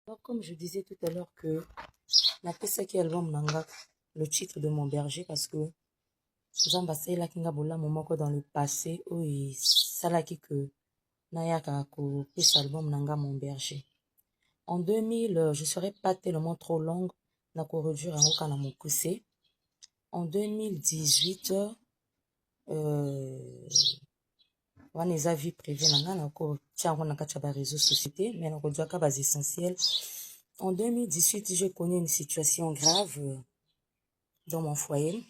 Alors, comme je disais tout à l'heure que napesaki album nanga le titre de mon berger parce que Nzambe asalelaki nga bolamu moko dans le passé oyo esalaki que nayaka kopesa album nanga mon berger. En 2000, je serais pas tellement trop longue na koreduire yango kana mokuse. En 2018, wana eza vie privée nanga nakotia yango na kati ya baréseau société mais nakozwaka bas essentiels. En 2018, j'ai connu une situation grave dans mon foyer.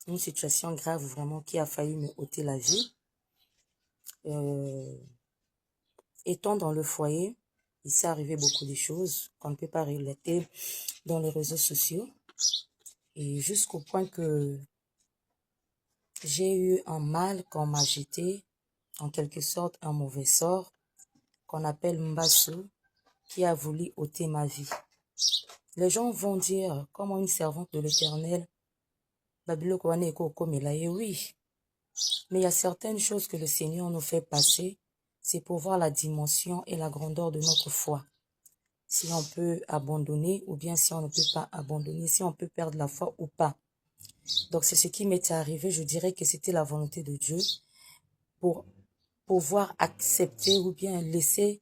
Une situation grave vraiment qui a failli me ôter la vie. Étant dans le foyer, il s'est arrivé beaucoup de choses qu'on ne peut pas relater dans les réseaux sociaux. Et jusqu'au point que j'ai eu un mal qu'on m'a jeté, en quelque sorte un mauvais sort, qu'on appelle Mbasso, qui a voulu ôter ma vie. Les gens vont dire, comment une servante de l'Éternel, oui, mais il y a certaines choses que le Seigneur nous fait passer, c'est pour voir la dimension et la grandeur de notre foi. Si on peut abandonner ou bien si on ne peut pas abandonner, si on peut perdre la foi ou pas. Donc c'est ce qui m'était arrivé, je dirais que c'était la volonté de Dieu pour pouvoir accepter ou bien laisser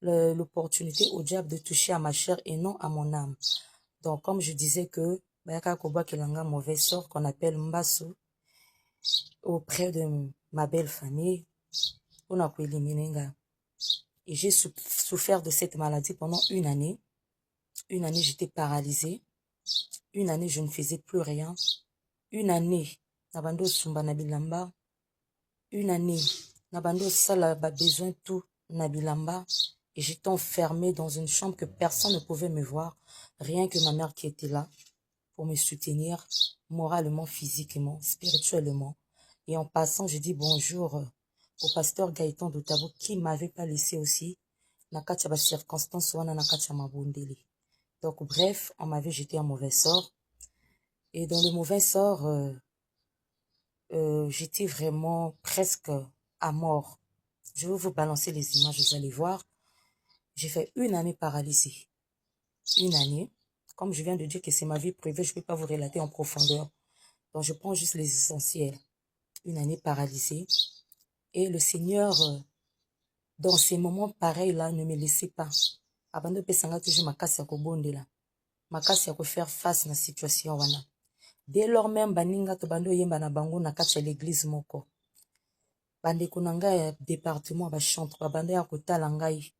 l'opportunité au diable de toucher à ma chair et non à mon âme. Donc comme je disais que Bayaka Koba Kelanga mauvais sort qu'on appelle Mbasso auprès de ma belle famille, on a éliminé. Et j'ai souffert de cette maladie pendant une année. Une année, j'étais paralysée. Une année, je ne faisais plus rien. Une année, nabando sumba nabilamba. Une année, nabando sala ba besoin tout nabilamba. Et j'étais enfermée dans une chambre que personne ne pouvait me voir. Rien que ma mère qui était là pour me soutenir moralement, physiquement, spirituellement. Et en passant, je dis bonjour au pasteur Gaëtan Doutabo qui ne m'avait pas laissé aussi. Nakacha ba circonstance wana nakacha mabondeli. Donc bref, on m'avait jeté un mauvais sort. Et dans le mauvais sort, j'étais vraiment presque à mort. Je vais vous balancer les images, vous allez voir. J'ai fait une année paralysée. Une année. Comme je viens de dire que c'est ma vie privée, je ne peux pas vous relater en profondeur. Donc je prends juste les essentiels. Une année paralysée. Et le Seigneur, dans ces moments pareils-là, ne me laissait pas. Abando pesanga toujours makasi ya kobondela. Makasi ya faire face na situation wana. Dès lors même baninga to bando yemba na bango na kati ya l'église moko. Bandeko na ngai ya département ba chantre ba bando ya kotala ngai.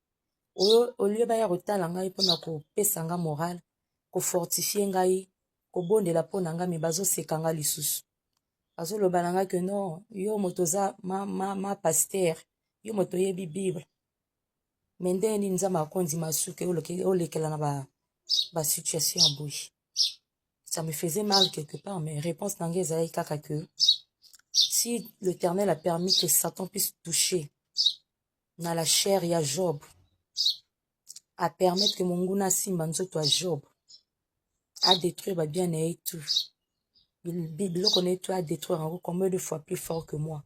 Au lieu ba ya kotala ngai pona ko pesa nga moral, ko fortifier ngai, ko bondela pona nga me bazo sekanga lisusu. Bazo loba na ngai que non, yo motoza ma pasteur, yo moto yebi Bible. Mende ni nzama kondi masuke olekela na ba situation ya boui. Ça me faisait mal quelque part, mais réponse n'engage kaka que si l'Éternel a permis que Satan puisse toucher dans la chair ya Job, à permettre que Monguna Simba nzoto a Job, a détruire ba bien et tout. Bible connaît tout à détruire en combien de fois plus fort que moi.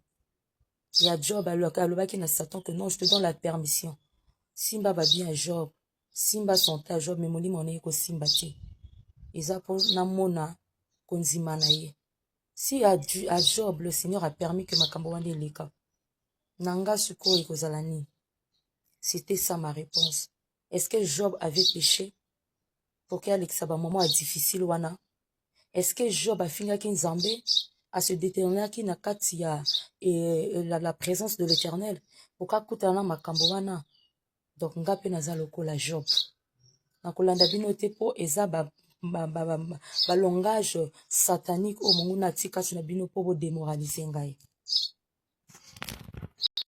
Il y a Job alors qui na Satan que non, je te donne la permission. Simba va bien Job, Simba son ta Job, mais mon lit ko Simba ti. Isapo namona konzima na ye. Si à Job, le Seigneur a permis que makambo wande leka, nanga suko ekozalani. C'était ça ma réponse. Est-ce que Job avait péché pour qu'il y ait un moment difficile wana? Est-ce que Job a fini avec Nzambe à se déterminer qui na katia et la présence de l'Éternel pour qu'il y ait makambo wana? Donc ngape naza lokola Job. Nakolanda bino te po eza ba langage satanique au monguna tika na bino po bo démoraliser ngai.